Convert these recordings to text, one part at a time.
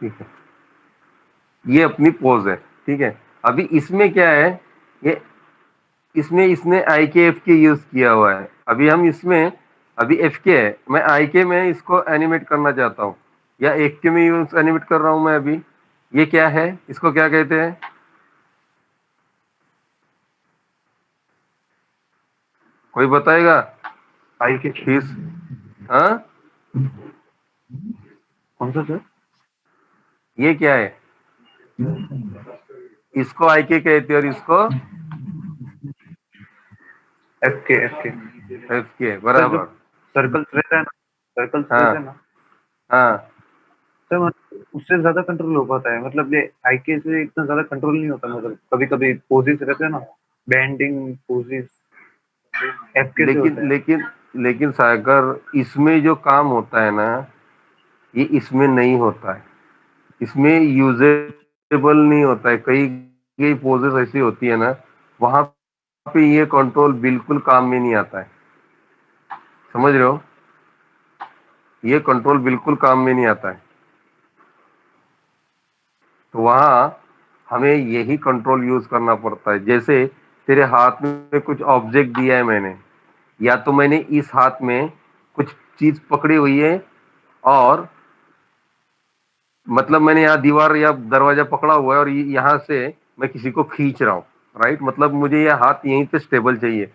ठीक है, ये अपनी पोज है। ठीक है, अभी इसमें क्या है, ये इसमें इसने आई के एफ के यूज किया हुआ है। अभी हम इसमें, अभी एफ के है, मैं आई के में इसको एनिमेट करना चाहता हूँ, या एफ के में यूज एनिमेट कर रहा हूं मैं अभी। ये क्या है, इसको क्या कहते हैं? कोई बताएगा? आई के फीस? हाँ, कौन सा सर? ये क्या है? इसको आई के कहते हैं और इसको एफ के, एफ के एफ के, सर। जो बराबर। सर्कल्स रहता है ना, सर्कल्स रहता है हाँ ना हाँ, सर, मतलब उससे ज्यादा कंट्रोल हो पाता है। मतलब ये आई के से इतना ज्यादा कंट्रोल नहीं होता। मतलब कभी कभी पोजेस रहते हैं ना, बैंडिंग पोजेस, एफ के से लेकिन होता है। लेकिन लेकिन सागर, इसमें जो काम होता है ना, ये इसमें नहीं होता है। इसमें यूजेबल नहीं होता है। कई कई पोजेस ऐसी होती है ना, वहां पे ये कंट्रोल बिल्कुल काम में नहीं आता है। समझ रहे हो? ये कंट्रोल बिल्कुल काम में नहीं आता है। तो वहां हमें यही कंट्रोल यूज करना पड़ता है। जैसे तेरे हाथ में कुछ ऑब्जेक्ट दिया है मैंने, या तो मैंने इस हाथ में कुछ चीज पकड़ी हुई है, और मतलब मैंने यहाँ दीवार या दरवाजा पकड़ा हुआ है, और यहाँ से मैं किसी को खींच रहा हूँ। राइट, मतलब मुझे यह हाथ यहीं पे स्टेबल चाहिए।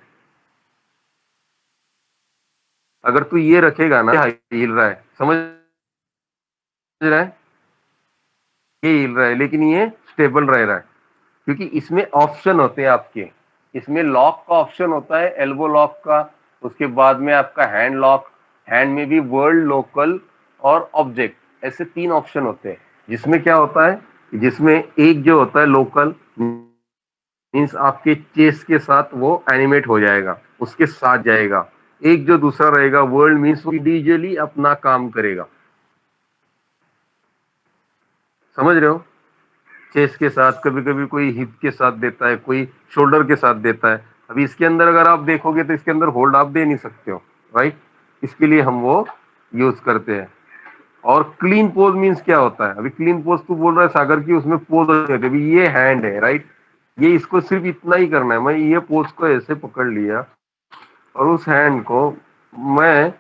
अगर तू ये रखेगा ना, हिल रहा है, समझ रहा है? ये हिल रहा है लेकिन ये स्टेबल रह रहा है, क्योंकि इसमें ऑप्शन होते हैं आपके। इसमें लॉक का ऑप्शन होता है, एल्बो लॉक का। उसके बाद में आपका हैंड लॉक, हैंड में भी वर्ल्ड, लोकल और ऑब्जेक्ट, ऐसे 3 ऑप्शन होते हैं। जिसमें क्या होता है, जिसमें एक जो होता है लोकल, मीन्स आपके चेस्ट के साथ वो एनिमेट हो जाएगा, उसके साथ जाएगा। एक जो दूसरा रहेगा वर्ल्ड, मीन्स वो इंडिविजुअली अपना काम करेगा। समझ रहे हो? चेस्ट के साथ, कभी कभी कोई हिप के साथ देता है, कोई शोल्डर के साथ देता है। अभी इसके अंदर अगर आप देखोगे तो इसके अंदर होल्ड आप दे नहीं सकते हो। राइट, इसके लिए हम वो यूज करते हैं। और क्लीन पोज मीन्स क्या होता है? अभी क्लीन पोज तू बोल रहा है सागर की, उसमें पोज होती है। अभी ये हैंड है, राइट, ये इसको सिर्फ इतना ही करना है। मैं ये पोज को ऐसे पकड़ लिया, और उस हैंड को मैं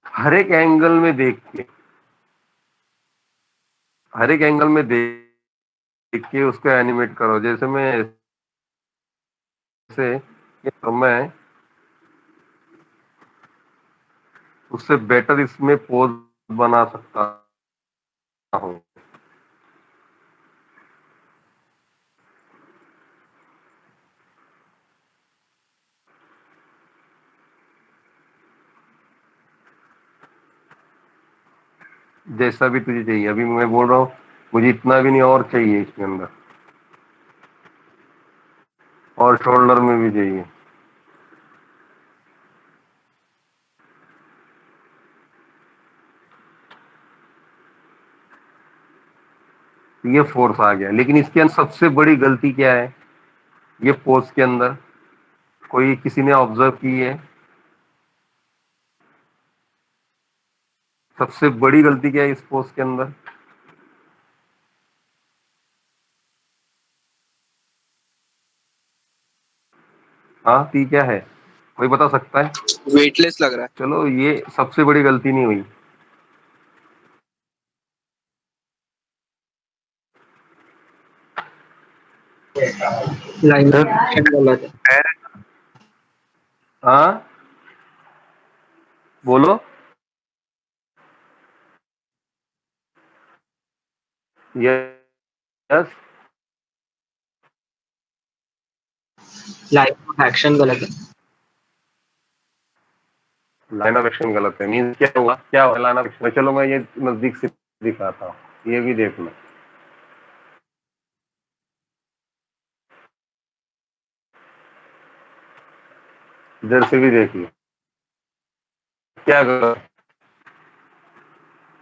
हर एक एंगल में देख के, हर एक एंगल में देख के उसको एनिमेट करो। जैसे मैं ऐसे, तो मैं उससे बेटर इसमें पोज बना सकता हूँ। जैसा भी तुझे चाहिए। अभी मैं बोल रहा हूँ मुझे इतना भी नहीं, और चाहिए इसके अंदर, और शोल्डर में भी चाहिए। तो ये फोर्स आ गया। लेकिन इसके अंदर सबसे बड़ी गलती क्या है, ये पोज के अंदर कोई किसी ने ऑब्जर्व की है? सबसे बड़ी गलती क्या है इस पोज के अंदर? हाँ, ती क्या है, कोई बता सकता है? वेटलेस लग रहा चलो, ये सबसे बड़ी गलती नहीं हुई। है। लाइन सर एक्शन गलत है। पैर, हाँ, बोलो। यस, लाइन ऑफ एक्शन गलत है। लाइन ऑफ एक्शन गलत है मीन्स क्या हुआ, क्या हुआ लाइन ऑफ एक्शन? चलो मैं ये नजदीक से दिखाता हूँ, ये भी देख लो। इधर से भी देख लो, क्या गलत?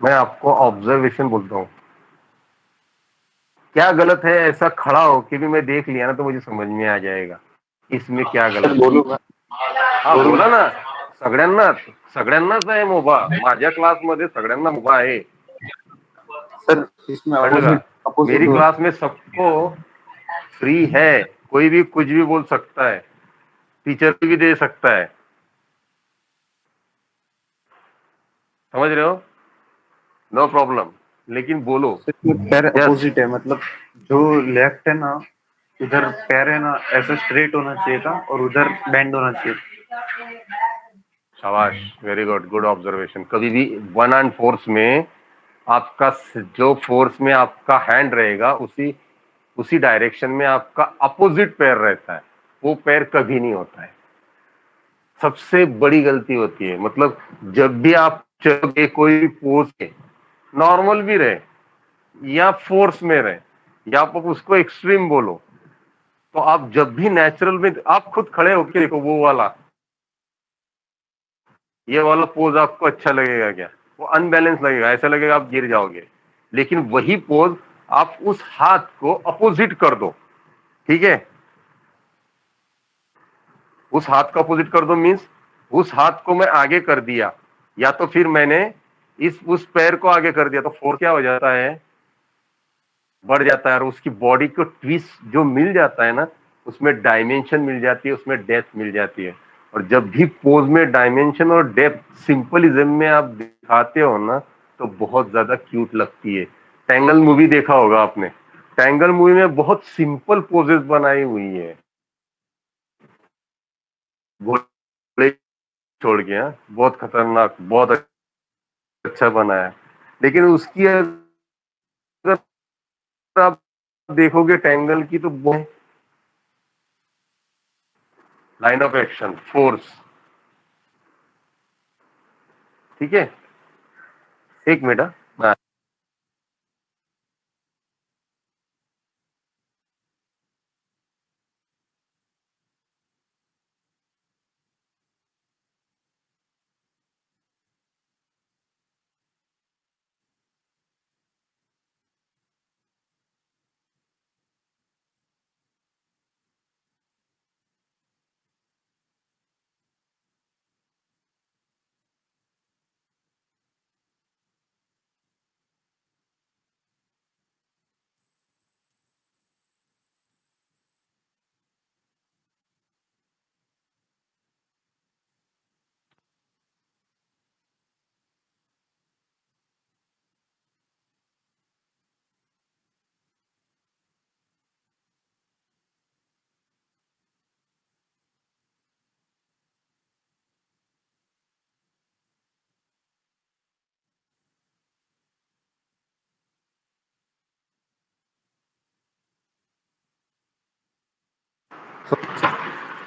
मैं आपको ऑब्जर्वेशन बोलता हूँ। क्या गलत है, ऐसा खड़ा होके भी मैं देख लिया ना, तो मुझे समझ में आ जाएगा इसमें क्या सर गलत है। बोलूंगा, हा, बोला बोलूंगा। ना। सगळ्यांनाच, सगळ्यांनाच आहे मोबा, माझ्या क्लासमध्ये सगळ्यांना मोबा आहे। सर इसमें वर्ल्ड का अपोजिट मेरी क्लास में सबको फ्री है, कोई भी कुछ भी बोल सकता है, टीचर भी दे सकता है, समझ रहे हो? नो प्रॉब्लम, लेकिन बोलो। पैर यस, अपोजिट है, मतलब जो लेफ्ट है ना, उधर पैर है ना ऐसा स्ट्रेट होना चाहिए था और उधर बेंड होना चाहिए। शाबाश, वेरी गुड, गुड ऑब्जर्वेशन। कभी भी वन हैंड फोर्स में आपका जो फोर्स में आपका हैंड रहेगा उसी उसी डायरेक्शन में आपका अपोजिट पैर रहता है, वो पैर कभी नहीं होता है। सबसे बड़ी गलती होती है। मतलब जब भी आप चलोगे कोई भी पोज के, नॉर्मल भी रहे या फोर्स में रहे या आप उसको एक्सट्रीम बोलो, तो आप जब भी नेचुरल में आप खुद खड़े होके देखो, वो वाला ये वाला पोज आपको अच्छा लगेगा क्या? वो अनबैलेंस लगेगा, ऐसा लगेगा आप गिर जाओगे। लेकिन वही पोज आप उस हाथ को अपोजिट कर दो, ठीक है? उस हाथ का अपोजिट कर दो मीन्स उस हाथ को मैं आगे कर दिया, या तो फिर मैंने उस पैर को आगे कर दिया, तो फोर्स क्या हो जाता है? बढ़ जाता है। और उसकी बॉडी को ट्विस्ट जो मिल जाता है ना, उसमें डायमेंशन मिल जाती है, उसमें डेप्थ मिल जाती है। और जब भी पोज में डायमेंशन और डेप्थ सिंपलिज्म में आप दिखाते हो ना, तो बहुत ज्यादा क्यूट लगती है। टैंगल मूवी देखा होगा आपने। टैंगल मूवी में बहुत सिंपल पोजेस बनाई हुई है, घोड़े छोड़ के। हाँ, बहुत खतरनाक, बहुत अच्छा बनाया। लेकिन उसकी अगर आप देखोगे टैंगल की, तो लाइन ऑफ एक्शन, फोर्स, ठीक है? एक मिनट। हाँ,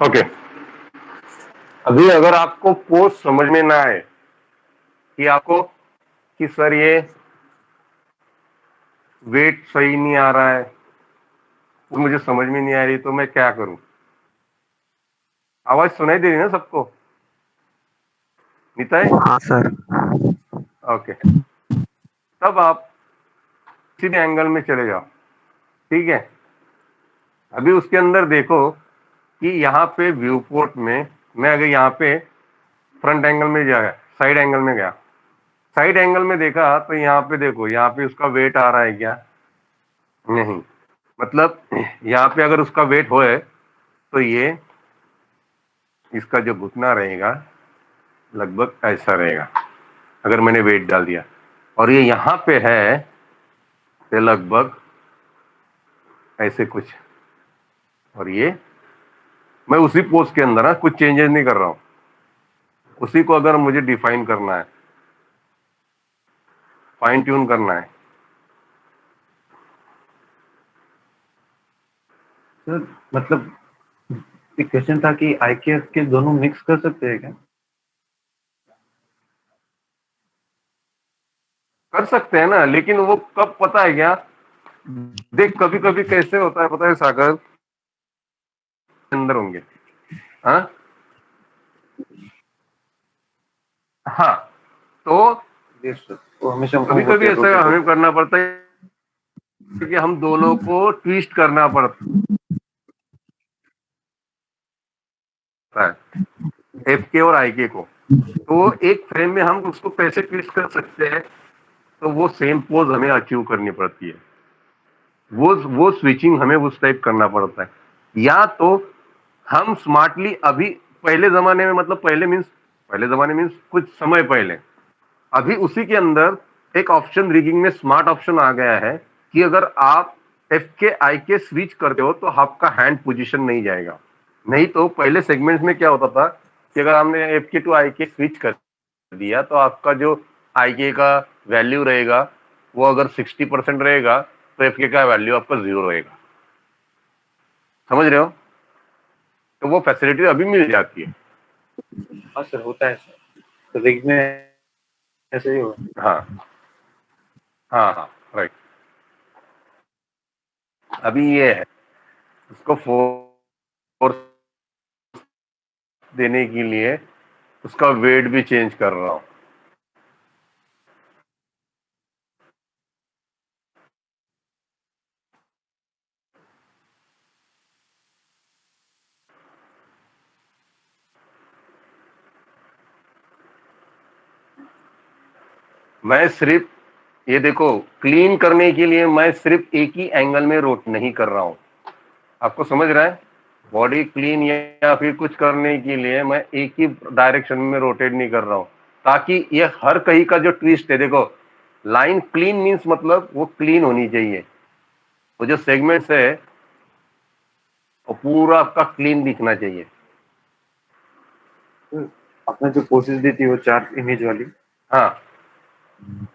ओके। अभी अगर आपको पोज समझ में ना आए कि आपको कि सर ये वेट सही नहीं आ रहा है, वो मुझे समझ में नहीं आ रही, तो मैं क्या करूं? आवाज सुनाई दे रही है ना सबको? नीता है? हाँ सर। ओके। तब आप किसी भी एंगल में चले जाओ, ठीक है? अभी उसके अंदर देखो कि यहाँ पे व्यू पोर्ट में मैं अगर यहाँ पे फ्रंट एंगल में गया, साइड एंगल में गया, साइड एंगल में देखा, तो यहाँ पे देखो, यहाँ पे उसका वेट आ रहा है क्या? नहीं। मतलब यहाँ पे अगर उसका वेट होए, तो ये इसका जो घुटना रहेगा लगभग ऐसा रहेगा, अगर मैंने वेट डाल दिया। और ये यहाँ पे है तो लगभग ऐसे कुछ। और ये मैं उसी पोज के अंदर कुछ चेंजेस नहीं कर रहा हूं। उसी को अगर मुझे डिफाइन करना है, फाइन ट्यून करना है, सर मतलब एक क्वेश्चन था कि IKF के दोनों मिक्स कर सकते हैं क्या? कर सकते हैं ना, लेकिन वो कब पता है क्या? देख, कभी कभी कैसे होता है पता है सागर, अंदर होंगे। हाँ, हाँ। तो यस सर, वो हमेशा कभी मूव होते कभी हैं, ऐसा रोटेट हमें होते करना पड़ता है कि हम दोनों को ट्विस्ट करना पड़ता है, एफ के और आई के को। तो एक फ्रेम में हम उसको कैसे ट्विस्ट कर सकते हैं? तो वो सेम पोज हमें अचीव करनी पड़ती है, वो स्विचिंग हमें उस टाइप करना पड़ता है। या तो हम स्मार्टली अभी, पहले जमाने में, मतलब पहले जमाने मीन्स कुछ समय पहले, अभी उसी के अंदर एक ऑप्शन रिगिंग में स्मार्ट ऑप्शन आ गया है कि अगर आप एफ के आई के स्विच करते हो तो आपका हैंड पोजीशन नहीं जाएगा। नहीं तो पहले सेगमेंट्स में क्या होता था कि अगर हमने एफ के टू आई के स्विच कर दिया तो आपका जो आई के का वैल्यू रहेगा वो अगर 60% रहेगा तो एफ के का वैल्यू आपका 0 रहेगा। समझ रहे हो? तो वो फैसिलिटी अभी मिल जाती है। हाँ सर, होता है सर, तो रिग में ऐसे ही होगा। हाँ हाँ हाँ, राइट। अभी ये है, उसको फोर्स देने के लिए उसका वेट भी चेंज कर रहा हूं। मैं सिर्फ, ये देखो, क्लीन करने के लिए मैं सिर्फ एक ही एंगल में रोट नहीं कर रहा हूं। आपको समझ रहा है? बॉडी क्लीन या फिर कुछ करने के लिए मैं एक ही डायरेक्शन में रोटेट नहीं कर रहा हूं, ताकि ये हर कहीं का जो ट्विस्ट है, देखो, लाइन क्लीन मीन्स मतलब वो क्लीन होनी चाहिए, वो जो सेगमेंट्स है वो पूरा आपका क्लीन दिखना चाहिए। सर, आपने जो पोसेस दी थी वो 4 इमेज वाली, हाँ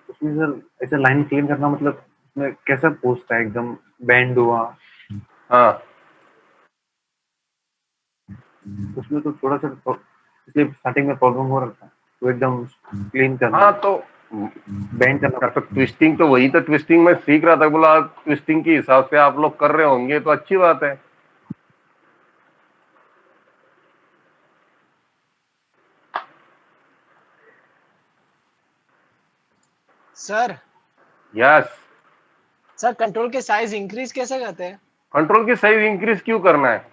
उसमें सर ऐसे लाइन क्लीन करना मतलब उसमें कैसा पोज था, एकदम बैंड हुआ, हाँ उसमें तो थोड़ा सा इसलिए स्टार्टिंग में प्रॉब्लम हो रहा था, तो एकदम क्लीन करना हाँ, है, तो बैंड करना तो पड़ता ट्विस्टिंग, तो वही तो ट्विस्टिंग मैं सीख रहा था, बोला ट्विस्टिंग के हिसाब से आप लोग कर रहे होंगे तो अच्छी बात है। Sir yes. सर कंट्रोल के साइज इंक्रीज कैसे करते हैं? कंट्रोल की साइज इंक्रीज क्यों करना है?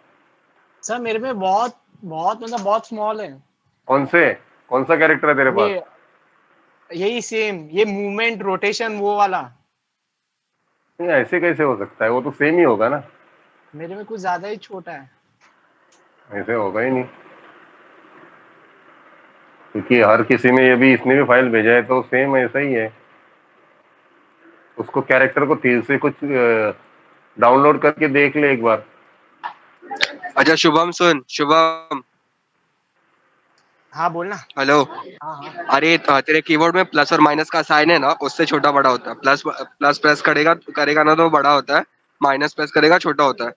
सर मेरे में बहुत बहुत मतलब बहुत स्मॉल है। कौन से, कौन सा कैरेक्टर है तेरे पास? ये यही सेम, ये मूवमेंट रोटेशन वो वाला नहीं, ऐसे कैसे हो सकता है? वो तो सेम ही होगा ना। मेरे में कुछ ज्यादा ही छोटा है। ऐसे होगा ही नहीं, क्योंकि हर किसी में, ये भी इसने भी फाइल भेजा है तो सेम ऐसा ही है। उसको कैरेक्टर को तेज से कुछ डाउनलोड करके देख ले एक बार। अच्छा शुभम, सुन शुभम। हाँ बोलना। हेलो। हाँ हाँ अरे तेरे कीबोर्ड में प्लस और माइनस का साइन है ना, उससे छोटा बड़ा होता है। प्लस प्लस प्रेस करेगा करेगा ना तो बड़ा होता है, माइनस प्रेस करेगा छोटा होता है।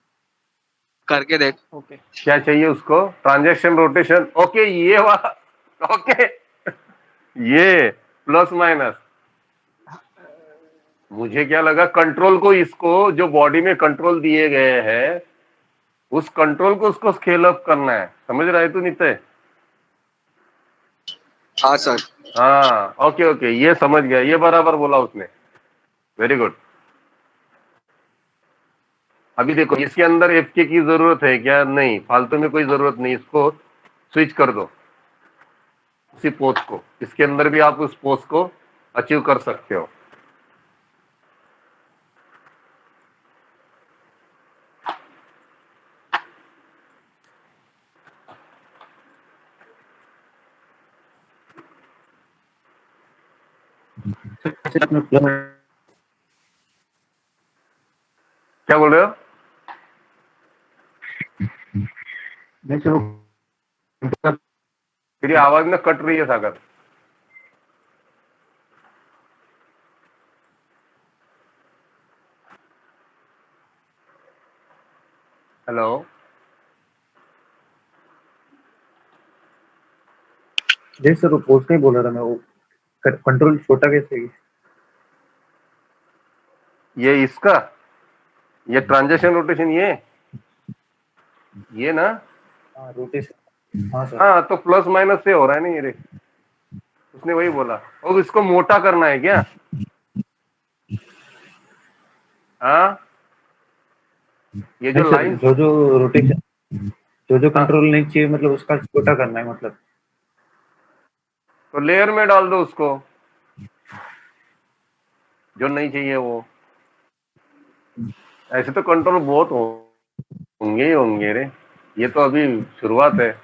करके देख। ओके। क्या चाहिए उसको? ट्रांजैक्शन रोटेशन, ओके, ये वाला, ओके, ये प्लस माइनस। मुझे क्या लगा, कंट्रोल को, इसको जो बॉडी में कंट्रोल दिए गए हैं उस कंट्रोल को उसको स्केल अप करना है। समझ रहा है तू नित्य? हाँ सर। हाँ, ओके ओके, ये समझ गया, ये बराबर बोला उसने। Very good. अभी देखो, इसके अंदर एफके की जरूरत है क्या? नहीं, फालतू में कोई जरूरत नहीं, इसको स्विच कर दो उसी पोस्ट को। इसके अंदर भी आप उस पोस्ट को अचीव कर सकते हो। है। जैसे आपने प्लस, क्या बोल रहे हो? नहीं चलो, तेरी आवाज ना कट रही है सागर। हेलो। जैसे सर वो पोज नहीं बोल रहा था मैं, वो कंट्रोल छोटा कैसे है? ये इसका, ये ट्रांजेक्शन रोटेशन, ये ना। हाँ रोटेशन, हाँ सर। हाँ, तो प्लस माइनस से हो रहा है ना ये रे। उसने वही बोला। और इसको मोटा करना है क्या? हाँ, ये जो नहीं सर, लाइन, जो जो रोटेशन, जो जो हाँ, कंट्रोल नहीं चाहिए मतलब उसका छोटा करना है मतलब। तो लेयर में डाल दो उसको। जो नहीं चाहिए वो। ऐसे तो कंट्रोल बहुत होंगे ही होंगे रे, ये तो अभी शुरुआत है।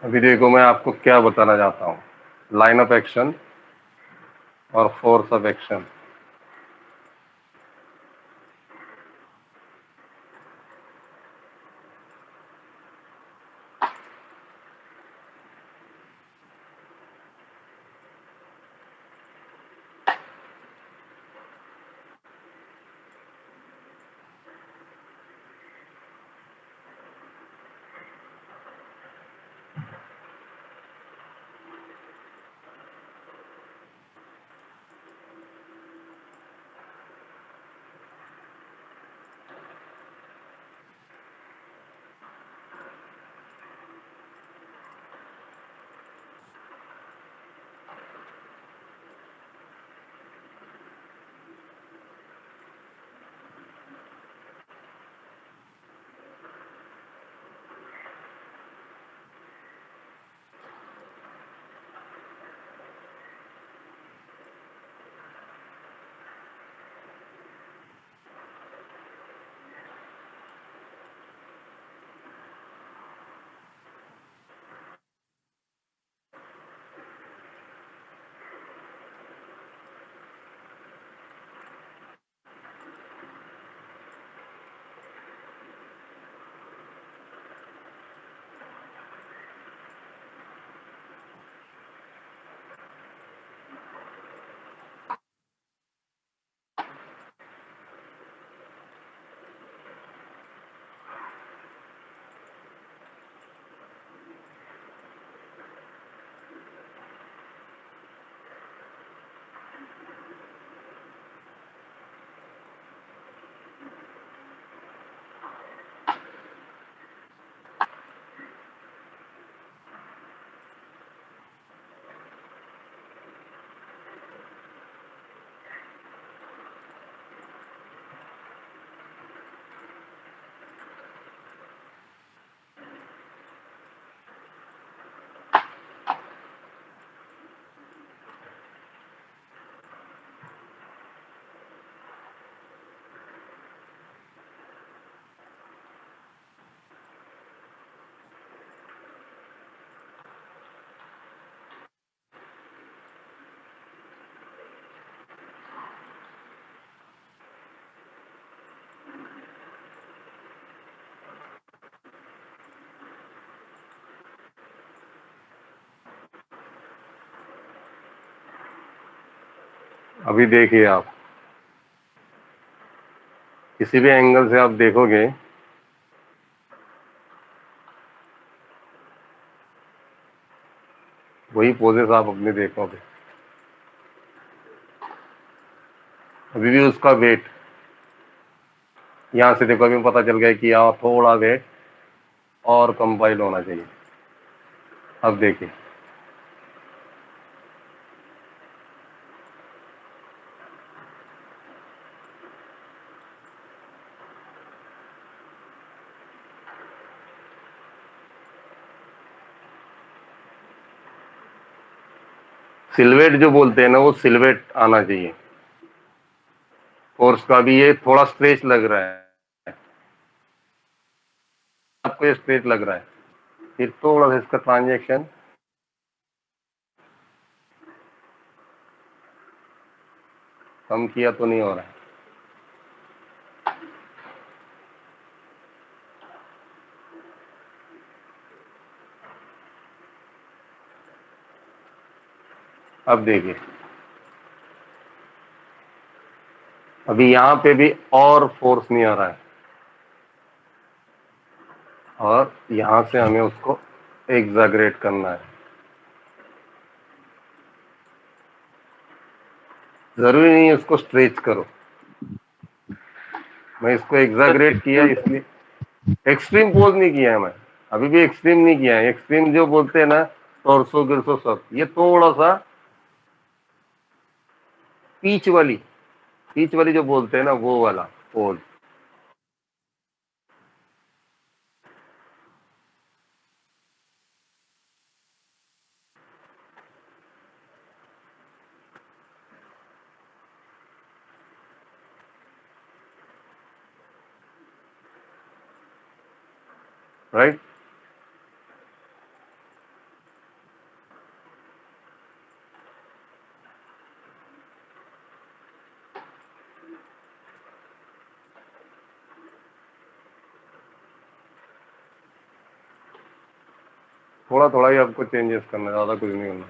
अभी देखो मैं आपको क्या बताना चाहता हूँ, लाइन ऑफ एक्शन और फोर्स ऑफ एक्शन। अभी देखिए आप किसी भी एंगल से आप देखोगे वही पोजेस आप अपने देखोगे। अभी भी उसका वेट यहाँ से देखो, अभी पता चल गया कि यहाँ थोड़ा वेट और कंपाइल होना चाहिए। अब देखिए सिलवेट जो बोलते हैं ना, वो सिलवेट आना चाहिए। फोर्स का भी ये थोड़ा स्ट्रेच लग रहा है, आपको ये स्ट्रेच लग रहा है, फिर थोड़ा सा इसका ट्रांजेक्शन कम किया तो नहीं हो रहा है। अब देखिए अभी यहाँ पे भी और फोर्स नहीं आ रहा है, और यहाँ से हमें उसको एग्जैगरेट करना है। जरूरी नहीं है उसको स्ट्रेच करो, मैं इसको एग्जैगरेट किया इसलिए एक्सट्रीम पोज नहीं किया है मैं, अभी भी एक्सट्रीम नहीं किया है। एक्सट्रीम जो बोलते हैं ना, टॉर्सो गिरसो सब, ये थोड़ा सा पीच वाली पीच वाली जो बोलते हैं ना, वो वाला पोज। राइट, थोड़ा थोड़ा ही आपको चेंजेस करना है, ज्यादा कुछ नहीं करना।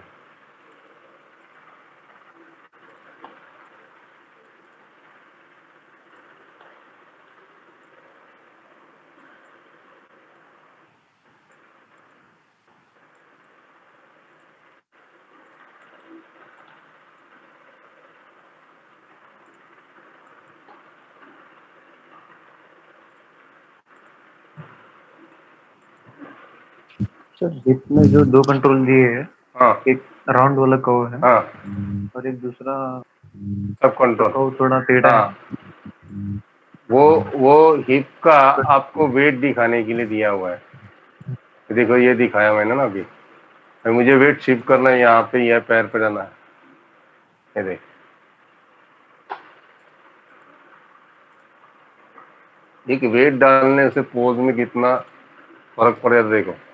सर हिप में जो दो कंट्रोल दिए है, हाँ एक राउंड वाला कर्व है हाँ, और एक दूसरा सब कंट्रोल। कर्व थोड़ा टेढ़ा है। हाँ, वो हिप का आपको वेट दिखाने के लिए दिया हुआ है। देखो ये दिखाया मैंने ना अभी, मुझे वेट शिफ्ट करना है, यहाँ पे यह पैर पे जाना है। ये देख, एक वेट डालने से पोज में कितना फर्क पड़ जाता है, देखो।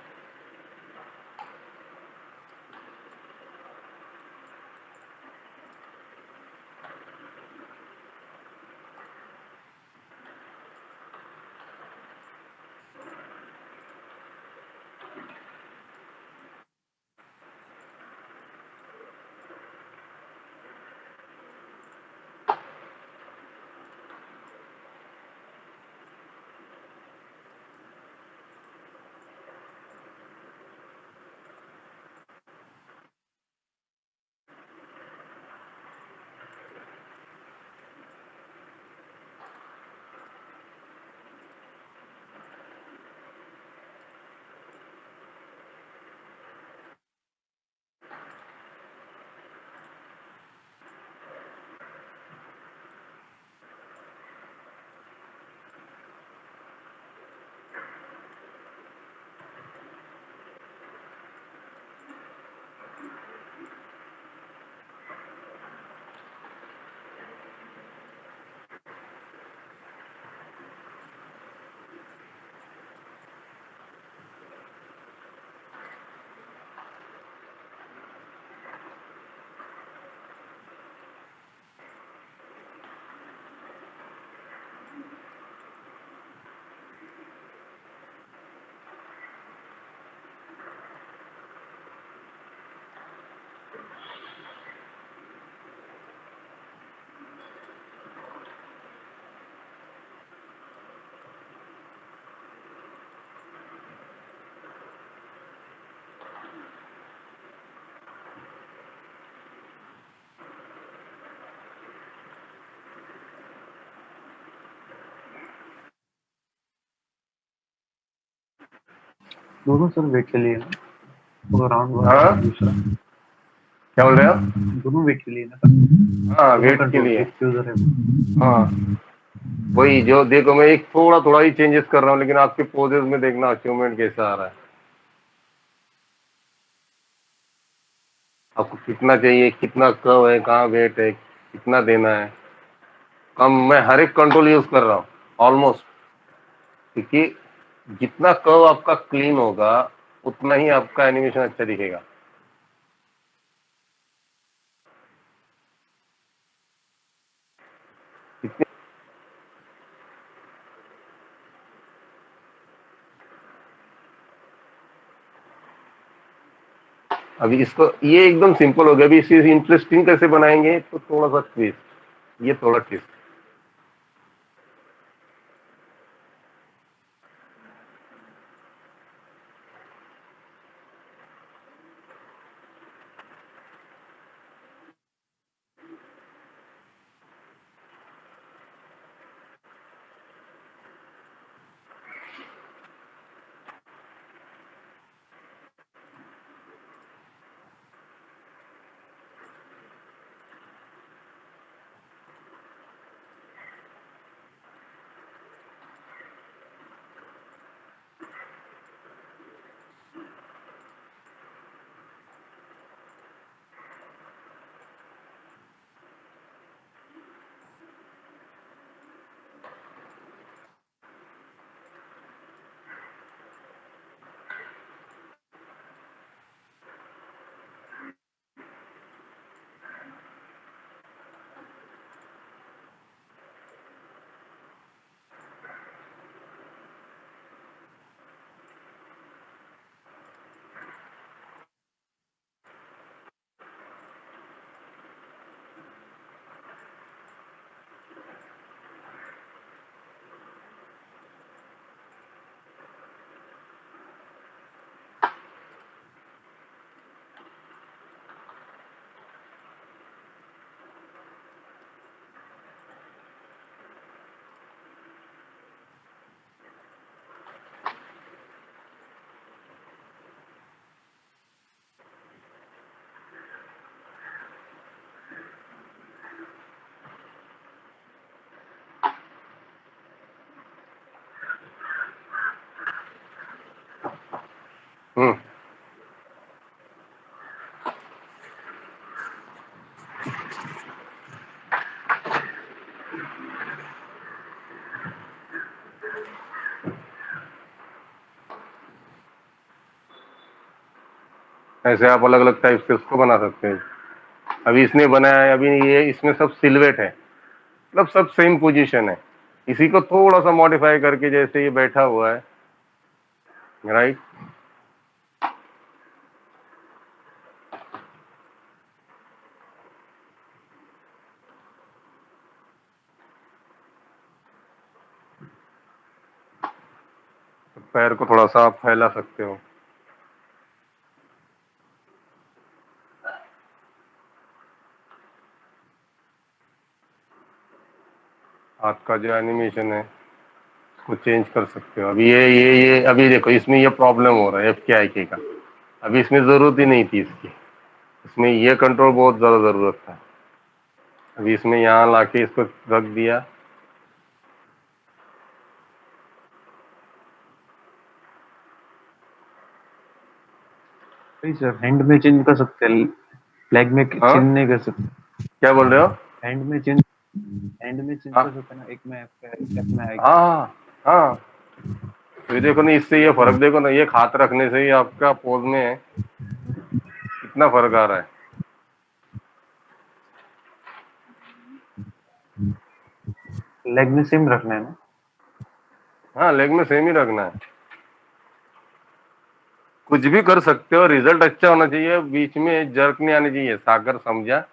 दोनों सर वेट के लिए ना, तो राउंड वन हाँ दूसरा क्या बोल रहे हो? दोनों वेट के लिए ना सर, हाँ दोनों वेट के कंट्रोल लिए। एक फ्यूजर है। हाँ वही जो देखो, मैं एक थोड़ा थोड़ा ही चेंजेस कर रहा हूँ, लेकिन आपके पोजेस में देखना अचीवमेंट कैसा आ रहा है। आपको कितना चाहिए, कितना कर्व है, कहाँ वेट है, कितना देना है। कम मैं हर एक कंट्रोल यूज कर रहा हूँ ऑलमोस्ट, क्योंकि जितना कर्व आपका क्लीन होगा उतना ही आपका एनिमेशन अच्छा दिखेगा। इतने- अभी इसको ये एकदम सिंपल हो गया, अभी इसे इंटरेस्टिंग कैसे बनाएंगे, तो थोड़ा सा ट्विस्ट, ये थोड़ा ट्विस्ट। हम्म। ऐसे आप अलग अलग टाइप से उसको बना सकते हैं। अभी इसने बनाया है, अभी ये इसमें सब सिलवेट है, मतलब सब सेम पोजीशन है। इसी को थोड़ा सा मॉडिफाई करके, जैसे ये बैठा हुआ है, राइट, पैर को थोड़ा सा आप फैला सकते हो। हाथ का जो एनिमेशन है उसको चेंज कर सकते हो। अभी ये अभी देखो, इसमें ये प्रॉब्लम हो रहा है एफ के आई के का। अभी इसमें जरूरत ही नहीं थी इसकी, इसमें ये कंट्रोल बहुत ज्यादा जरूरत था। अभी इसमें यहाँ लाके इसको रख दिया। नहीं सर, हैंड में चेंज कर सकते हैं, लेग में हाँ चेंज नहीं कर सकते। क्या बोल रहे हो? हैंड में चेंज, हैंड में चेंज हाँ कर सकते हैं ना, एक में एफ में आएगा। हाँ हाँ। तो ये देखो ना, इससे ये फर्क देखो ना, ये हाथ रखने से ही आपका पोज में कितना फर्क आ रहा है। लेग में सेम रखना है ना। हाँ लेग में सेम ही रखना है। कुछ भी कर सकते हो, रिजल्ट अच्छा होना चाहिए, बीच में जर्क नहीं आनी चाहिए। सागर समझा?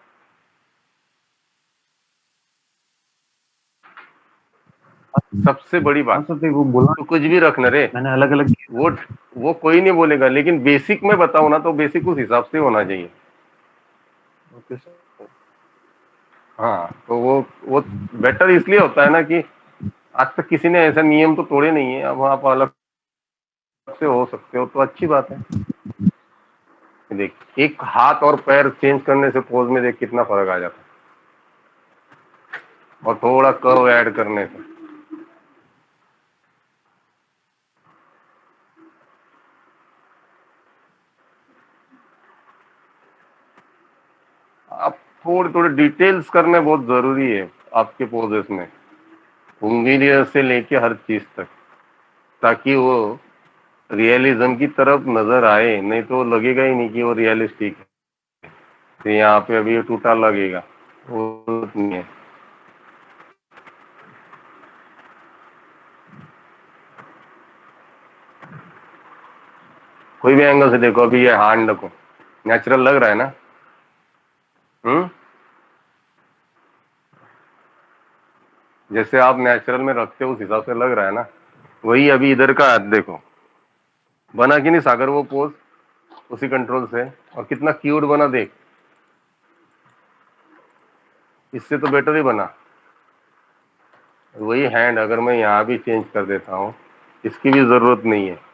सबसे बड़ी हाँ बात। सर, तो वो बोला, तो कुछ भी रखना रे, मैंने अलग अलग किया वो वो कोई नहीं बोलेगा, लेकिन बेसिक में बताओ ना, तो बेसिक उस हिसाब से होना चाहिए। था। Okay sir. हाँ तो वो बेटर इसलिए होता है ना कि आज तक किसी ने ऐसा नियम तो तोड़े नहीं है। अब आप अलग से हो सकते हो तो अच्छी बात है। देख, एक हाथ और पैर चेंज करने से पोज में देख कितना फर्क आ जाता है, और थोड़ा कर्व ऐड करने से। आप थोड़े थोड़े डिटेल्स करने बहुत जरूरी है आपके पोजेस में, उंगलियों से लेके हर चीज तक, ताकि वो रियलिज्म की तरफ नजर आए। नहीं तो लगेगा ही नहीं कि वो रियलिस्टिक है। तो यहाँ पे अभी ये टूटा लगेगा, वो नहीं है। कोई भी एंगल से देखो, अभी ये हैंड को नेचुरल लग रहा है ना। हम्म, जैसे आप नेचुरल में रखते हो उस हिसाब से लग रहा है ना। वही अभी इधर का हाथ देखो, बना कि नहीं सागर वो पोज उसी कंट्रोल से, और कितना क्यूट बना देख। इससे तो बेटर ही बना। वही हैंड अगर मैं यहाँ भी चेंज कर देता हूँ, इसकी भी जरूरत नहीं है।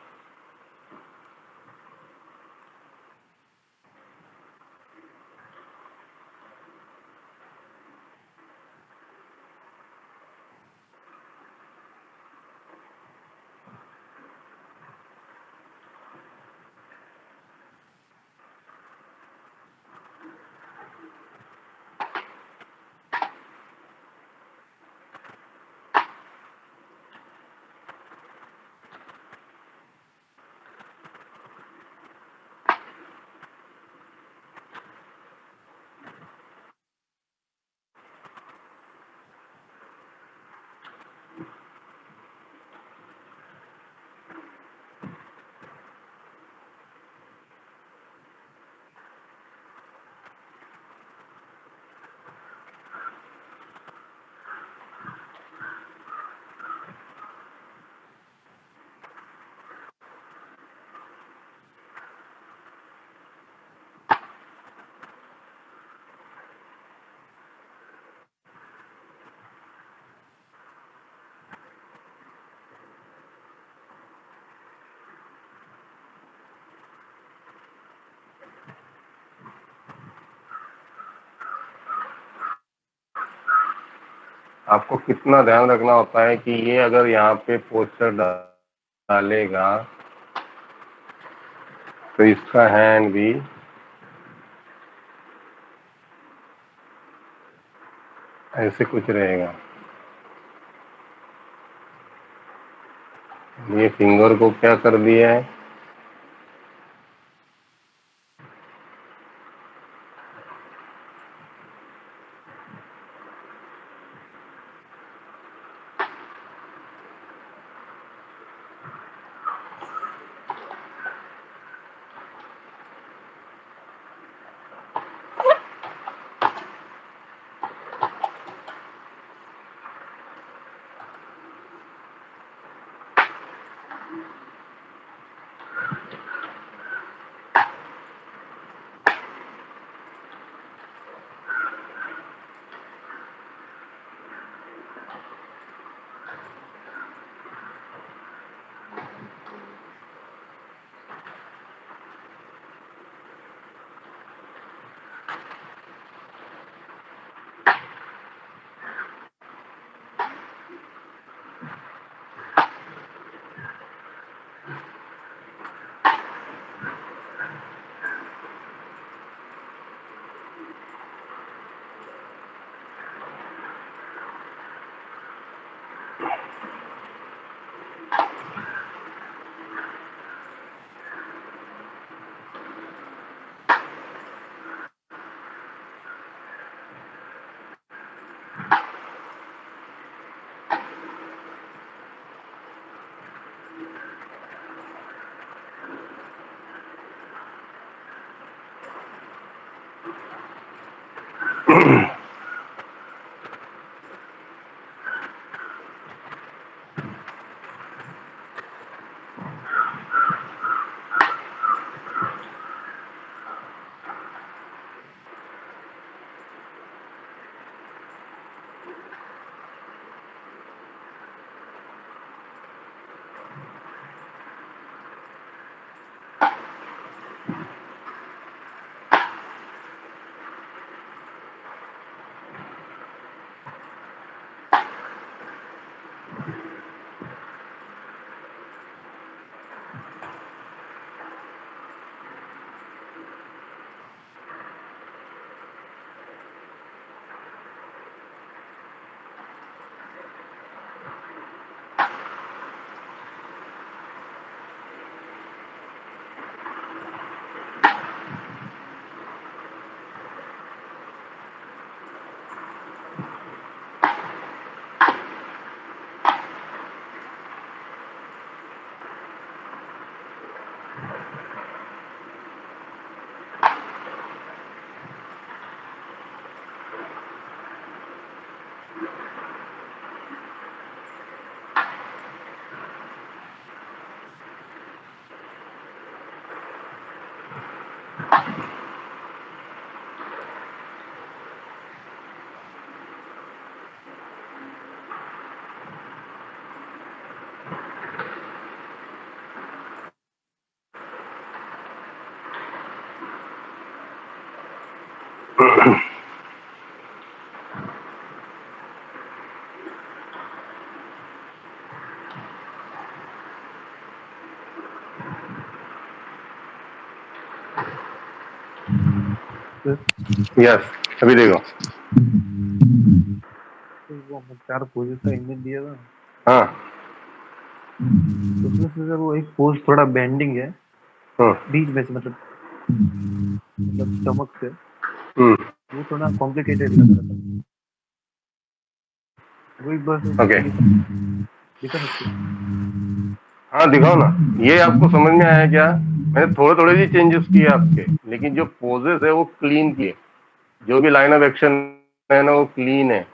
आपको कितना ध्यान रखना होता है कि ये अगर यहाँ पे पोस्टर डालेगा तो इसका हैंड भी ऐसे कुछ रहेगा। ये फिंगर को क्या कर दिया है, यस, अभी देखो। तो वो हम 4 पोजेस का इमेज दिया था, हाँ। उसमें से सर वो एक पोज थोड़ा बेंडिंग है हम्म। बीच में से, मतलब स्टमक से, हम्म। वो थोड़ा कॉम्प्लिकेटेड लग रहा था। वही बस ओके। दिखा सकते हो? हाँ दिखाओ ना। ये आपको समझ में आया क्या? मैंने थोड़े थोड़े भी चेंजेस किए आपके, लेकिन जो पोजेस है वो क्लीन किए। जो भी लाइन ऑफ एक्शन है ना वो क्लीन है।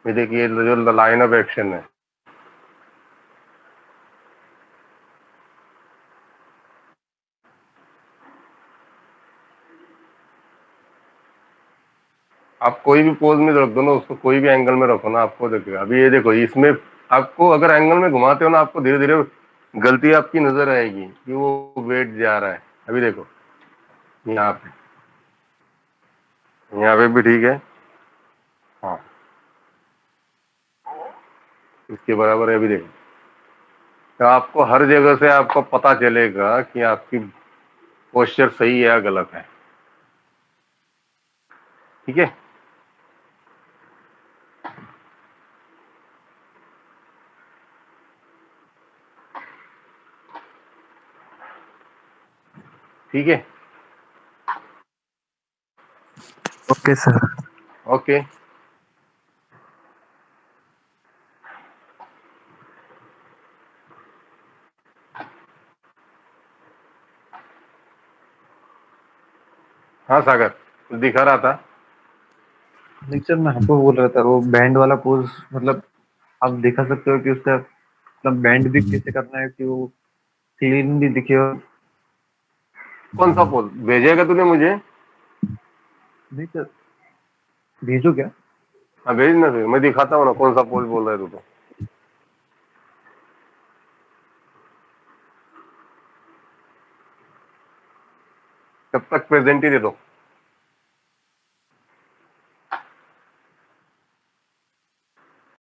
ये देखिए जो लाइन ऑफ एक्शन है, आप कोई भी पोज में रख दो ना उसको, कोई भी एंगल में रखो ना, आपको देखिए अभी ये देखो इसमें आपको अगर एंगल में घुमाते हो ना आपको धीरे धीरे गलती आपकी नजर आएगी कि वो वेट जा रहा है। अभी देखो यहाँ पे भी ठीक है। हाँ, इसके बराबर है। अभी देखो, तो आपको हर जगह से आपको पता चलेगा कि आपकी पोस्चर सही है या गलत है। ठीक है। ठीक है। Okay sir. ओके। हाँ सागर, दिखा रहा था। नहीं सर, मैं आपको बोल रहा था वो बैंड वाला पोज, मतलब आप दिखा सकते हो कि उसका मतलब बैंड भी कैसे करना है कि वो क्लीन भी दिखे। और कौन सा पोल भेजेगा तूने मुझे? नहीं सर, भेजो क्या? हाँ भेज ना, फिर मैं दिखाता हूँ ना कौन सा पोल बोल रहा है तू। तो तब तक प्रेजेंट ही दे दो।